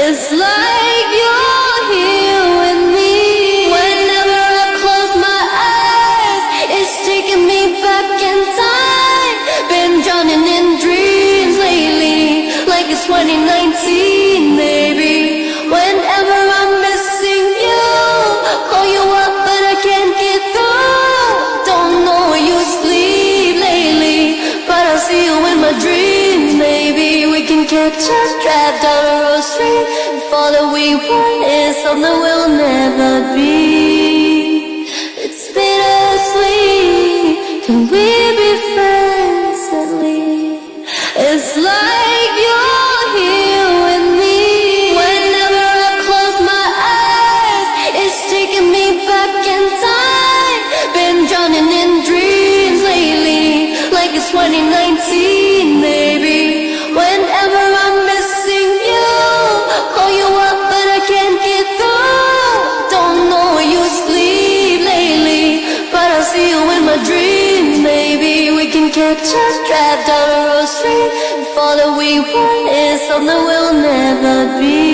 It's like you're here with me. Whenever I close my eyes, it's taking me back in time. Been drowning in dreams lately, like it's 2019, baby. Whenever I'm missing you, call you up but I can't get through. Don't know where you sleep lately, but I'll see you in my dreams, baby. We can catch a drive down a road street. If all that we want is something we'll never be, it's bittersweet. Can we be friends at least? It's like you're here with me. Whenever I close my eyes, it's taking me back in time. Been drowning in dreams lately, like it's 2019, baby. Whenever I'm missing you, call you up but I can't get through. Don't know where you sleep lately, but I'll see you in my dreams, baby. We can catch a drive down a road street. If all that we want is something we'll never be.